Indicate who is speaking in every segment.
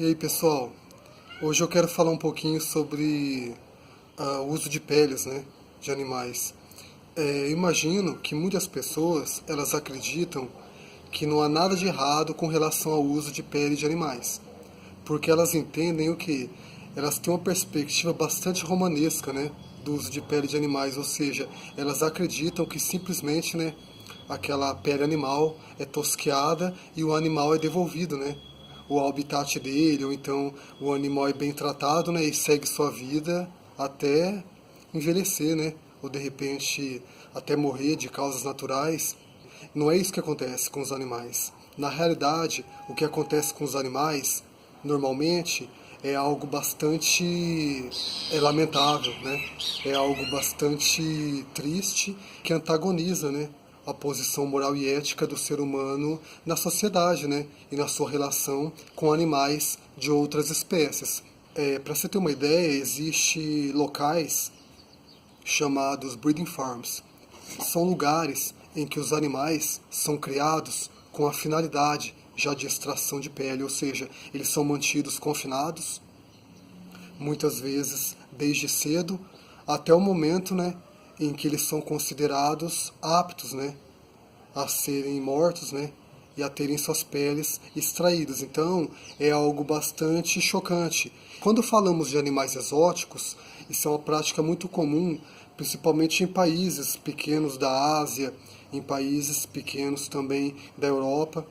Speaker 1: E aí, pessoal? Hoje eu quero falar um pouquinho sobre o uso de peles, né, de animais. Imagino que muitas pessoas elas acreditam que não há nada de errado com relação ao uso de pele de animais, porque elas entendem o que? Elas têm uma perspectiva bastante romanesca, né, do uso de pele de animais, ou seja, elas acreditam que simplesmente, né, aquela pele animal é tosqueada e o animal é devolvido, né, o habitat dele, ou então o animal é bem tratado, né, e segue sua vida até envelhecer, né, ou de repente até morrer de causas naturais. Não é isso que acontece com os animais. Na realidade, o que acontece com os animais, normalmente, é algo bastante lamentável, né? É algo bastante triste que antagoniza, né, a posição moral e ética do ser humano na sociedade, né, e na sua relação com animais de outras espécies. Para você ter uma ideia, existem locais chamados breeding farms. São lugares em que os animais são criados com a finalidade já de extração de pele, ou seja, eles são mantidos confinados, muitas vezes desde cedo até o momento, né, em que eles são considerados aptos, né, a serem mortos, né, e a terem suas peles extraídas. Então, é algo bastante chocante. Quando falamos de animais exóticos, isso é uma prática muito comum, principalmente em países pequenos da Ásia, em países pequenos também da Europa,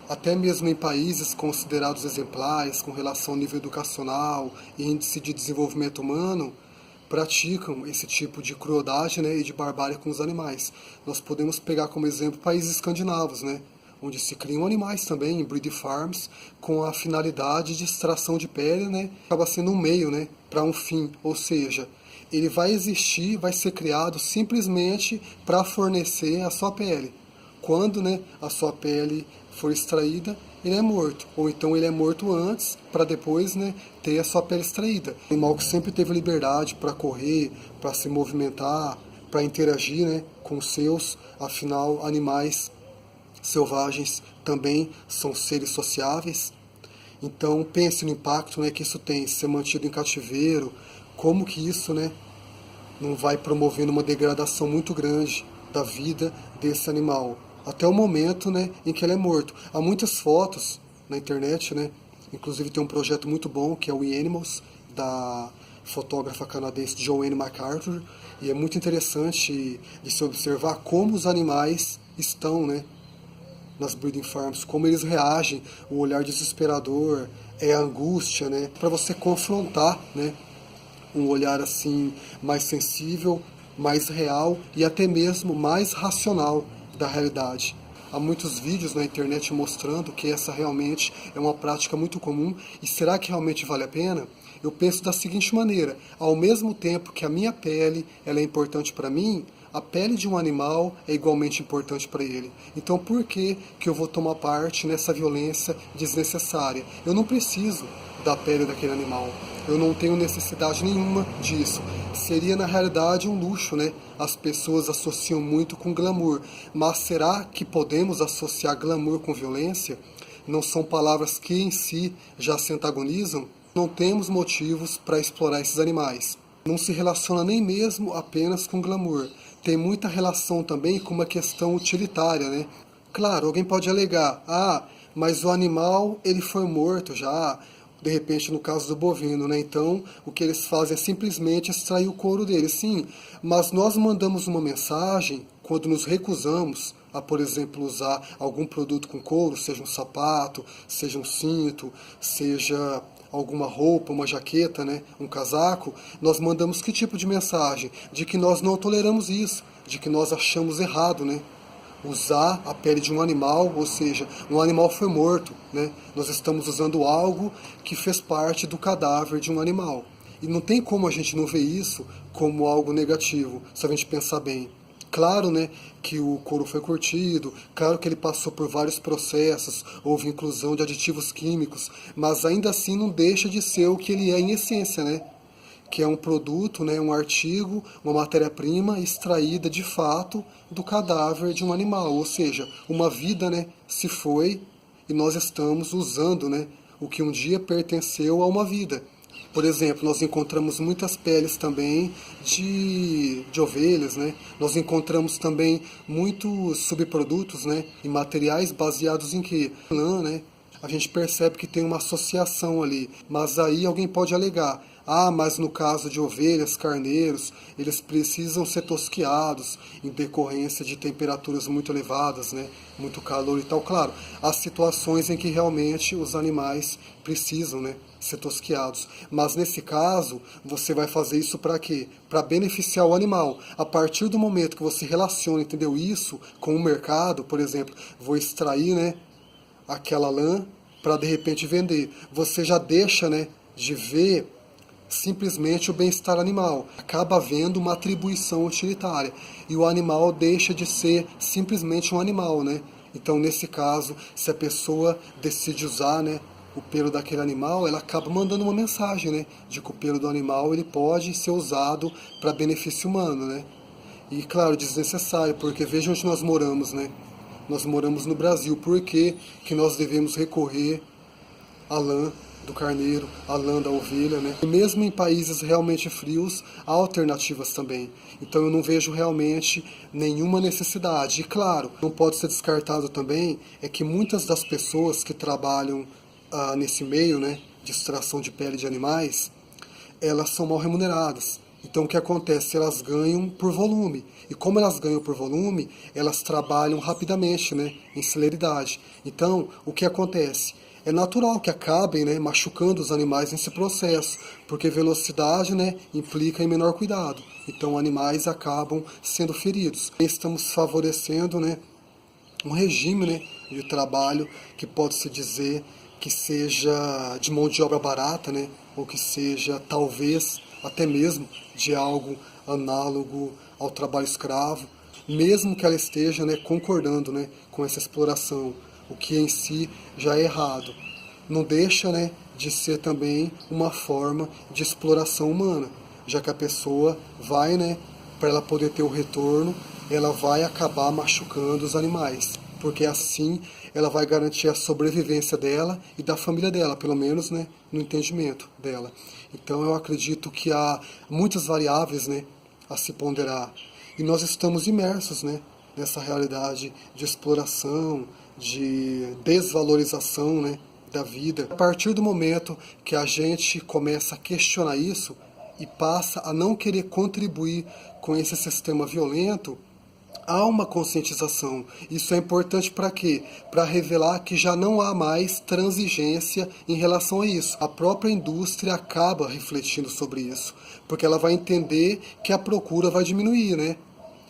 Speaker 1: até mesmo em países considerados exemplares com relação ao nível educacional e índice de desenvolvimento humano, praticam esse tipo de crueldade, né, e de barbárie com os animais. Nós podemos pegar como exemplo países escandinavos, né, onde se criam animais também em breed farms com a finalidade de extração de pele, né, acaba sendo um meio, né, para um fim, ou seja, ele vai existir, vai ser criado simplesmente para fornecer a sua pele. Quando, né, a sua pele for extraída, ele é morto. Ou então ele é morto antes, para depois, né, ter a sua pele extraída. O animal que sempre teve liberdade para correr, para se movimentar, para interagir, né, com os seus, afinal, animais selvagens também são seres sociáveis. Então pense no impacto, né, que isso tem, ser mantido em cativeiro, como que isso, né, não vai promovendo uma degradação muito grande da vida desse animal, até o momento, né, em que ele é morto. Há muitas fotos na internet, né, inclusive tem um projeto muito bom que é o Animals, da fotógrafa canadense Joanne MacArthur, e é muito interessante de se observar como os animais estão, né, nas breeding farms, como eles reagem, o olhar desesperador, a angústia, né, para você confrontar, né, um olhar assim mais sensível, mais real e até mesmo mais racional da realidade. Há muitos vídeos na internet mostrando que essa realmente é uma prática muito comum e será que realmente vale a pena? Eu penso da seguinte maneira: ao mesmo tempo que a minha pele ela é importante para mim, a pele de um animal é igualmente importante para ele. Então por que eu vou tomar parte nessa violência desnecessária? Eu não preciso da pele daquele animal. Eu não tenho necessidade nenhuma disso. Seria na realidade um luxo, né? As pessoas associam muito com glamour. Mas será que podemos associar glamour com violência? Não são palavras que em si já se antagonizam? Não temos motivos para explorar esses animais. Não se relaciona nem mesmo apenas com glamour. Tem muita relação também com uma questão utilitária, né? Claro, alguém pode alegar, mas o animal ele foi morto já, de repente no caso do bovino, né? Então o que eles fazem é simplesmente extrair o couro dele, sim, mas nós mandamos uma mensagem quando nos recusamos a, por exemplo, usar algum produto com couro, seja um sapato, seja um cinto, seja alguma roupa, uma jaqueta, né, um casaco, nós mandamos que tipo de mensagem? De que nós não toleramos isso, de que nós achamos errado, né? Usar a pele de um animal, ou seja, um animal foi morto, né? Nós estamos usando algo que fez parte do cadáver de um animal. E não tem como a gente não ver isso como algo negativo, se a gente pensar bem. Claro, né, que o couro foi curtido, claro que ele passou por vários processos, houve inclusão de aditivos químicos, mas ainda assim não deixa de ser o que ele é em essência, né? Que é um produto, né, um artigo, uma matéria-prima extraída de fato do cadáver de um animal, ou seja, uma vida, né, se foi e nós estamos usando, né, o que um dia pertenceu a uma vida. Por exemplo, nós encontramos muitas peles também de ovelhas, né? Nós encontramos também muitos subprodutos, né? E materiais baseados em quê? Lã, né? A gente percebe que tem uma associação ali, mas aí alguém pode alegar: ah, mas no caso de ovelhas, carneiros, eles precisam ser tosquiados em decorrência de temperaturas muito elevadas, né? Muito calor e tal. Claro, há situações em que realmente os animais precisam, né, ser tosquiados. Mas nesse caso, você vai fazer isso para quê? Para beneficiar o animal. A partir do momento que você relaciona, entendeu, isso com o mercado, por exemplo, vou extrair, né, aquela lã para de repente vender. Você já deixa, né, de ver simplesmente o bem-estar animal. Acaba havendo uma atribuição utilitária. E o animal deixa de ser simplesmente um animal, né? Então, nesse caso, se a pessoa decide usar, né, o pelo daquele animal, ela acaba mandando uma mensagem, né, de que o pelo do animal ele pode ser usado para benefício humano, né? E, claro, desnecessário, porque veja onde nós moramos, né? Nós moramos no Brasil. Por que que nós devemos recorrer à lã do carneiro, à lã da ovelha, né? E mesmo em países realmente frios, há alternativas também. Então eu não vejo realmente nenhuma necessidade. E claro, não pode ser descartado também é que muitas das pessoas que trabalham nesse meio, né, de extração de pele de animais, elas são mal remuneradas. Então o que acontece? Elas ganham por volume. E como elas ganham por volume, elas trabalham rapidamente, né, em celeridade. Então o que acontece? É natural que acabem, né, machucando os animais nesse processo, porque velocidade, né, implica em menor cuidado. Então animais acabam sendo feridos. Estamos favorecendo, né, um regime, né, de trabalho que pode-se dizer que seja de mão de obra barata, né, ou que seja talvez até mesmo de algo análogo ao trabalho escravo, mesmo que ela esteja, né, concordando, né, com essa exploração, o que em si já é errado. Não deixa, né, de ser também uma forma de exploração humana, já que a pessoa vai, né, para ela poder ter o retorno, ela vai acabar machucando os animais, porque assim ela vai garantir a sobrevivência dela e da família dela, pelo menos, né, no entendimento dela. Então eu acredito que há muitas variáveis, né, a se ponderar. E nós estamos imersos, né, nessa realidade de exploração, de desvalorização, né, da vida. A partir do momento que a gente começa a questionar isso e passa a não querer contribuir com esse sistema violento, há uma conscientização. Isso é importante para quê? Para revelar que já não há mais transigência em relação a isso. A própria indústria acaba refletindo sobre isso, porque ela vai entender que a procura vai diminuir, né?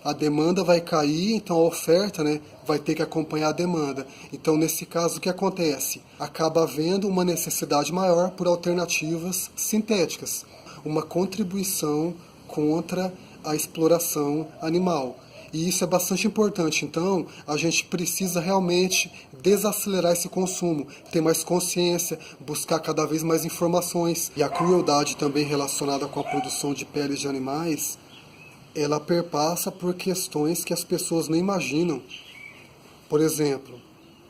Speaker 1: A demanda vai cair, então a oferta, né, vai ter que acompanhar a demanda. Então, nesse caso, o que acontece? Acaba havendo uma necessidade maior por alternativas sintéticas, uma contribuição contra a exploração animal. E isso é bastante importante. Então, a gente precisa realmente desacelerar esse consumo, ter mais consciência, buscar cada vez mais informações. E a crueldade também relacionada com a produção de peles de animais, ela perpassa por questões que as pessoas não imaginam. Por exemplo,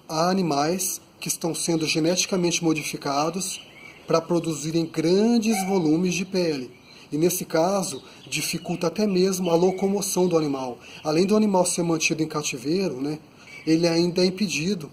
Speaker 1: há animais que estão sendo geneticamente modificados para produzirem grandes volumes de pele. E nesse caso, dificulta até mesmo a locomoção do animal. Além do animal ser mantido em cativeiro, né, ele ainda é impedido,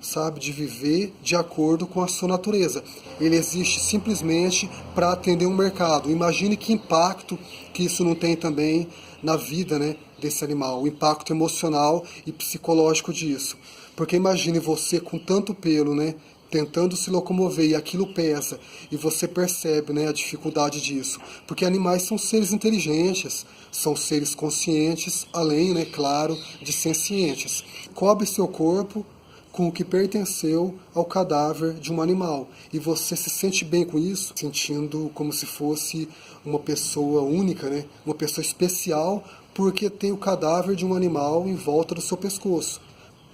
Speaker 1: sabe, de viver de acordo com a sua natureza. Ele existe simplesmente para atender um mercado. Imagine que impacto que isso não tem também na vida, né, desse animal, o impacto emocional e psicológico disso. Porque imagine você com tanto pelo, né, tentando se locomover e aquilo pesa, e você percebe, né, a dificuldade disso. Porque animais são seres inteligentes, são seres conscientes, além, né, claro, de sencientes. Cobre seu corpo com o que pertenceu ao cadáver de um animal. E você se sente bem com isso, sentindo como se fosse uma pessoa única, né? Uma pessoa especial, porque tem o cadáver de um animal em volta do seu pescoço.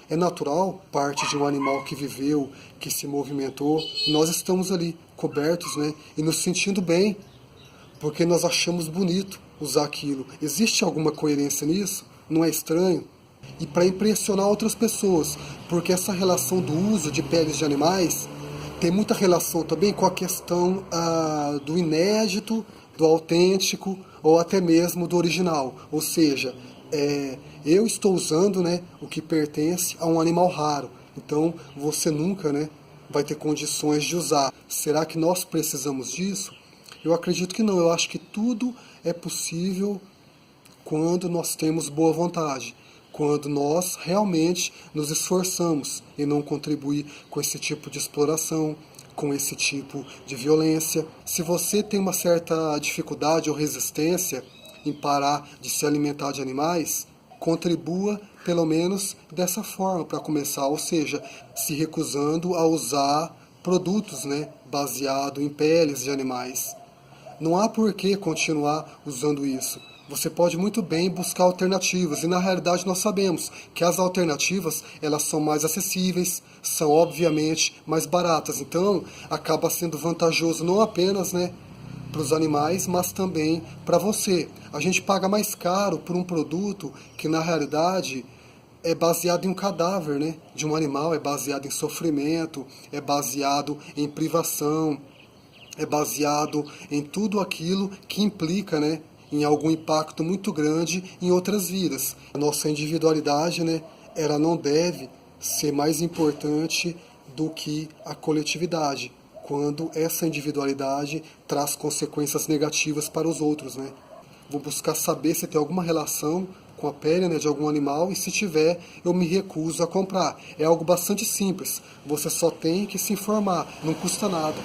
Speaker 1: É natural, parte de um animal que viveu, que se movimentou, nós estamos ali, cobertos, né? E nos sentindo bem, porque nós achamos bonito usar aquilo. Existe alguma coerência nisso? Não é estranho? E para impressionar outras pessoas, porque essa relação do uso de peles de animais tem muita relação também com a questão do inédito, do autêntico ou até mesmo do original. Ou seja, eu estou usando, né, o que pertence a um animal raro. Então você nunca, né, vai ter condições de usar. Será que nós precisamos disso? Eu acredito que não. Eu acho que tudo é possível quando nós temos boa vontade, quando nós realmente nos esforçamos em não contribuir com esse tipo de exploração, com esse tipo de violência. Se você tem uma certa dificuldade ou resistência em parar de se alimentar de animais, contribua pelo menos dessa forma para começar, ou seja, se recusando a usar produtos, né, baseado em peles de animais. Não há por que continuar usando isso. Você pode muito bem buscar alternativas, e na realidade nós sabemos que as alternativas elas são mais acessíveis, são obviamente mais baratas, então acaba sendo vantajoso não apenas, né, para os animais, mas também para você. A gente paga mais caro por um produto que na realidade é baseado em um cadáver, né, de um animal, é baseado em sofrimento, é baseado em privação, é baseado em tudo aquilo que implica, né, em algum impacto muito grande em outras vidas. A nossa individualidade, né, ela não deve ser mais importante do que a coletividade, quando essa individualidade traz consequências negativas para os outros, né? Vou buscar saber se tem alguma relação com a pele, né, de algum animal, e se tiver, eu me recuso a comprar. É algo bastante simples, você só tem que se informar, não custa nada.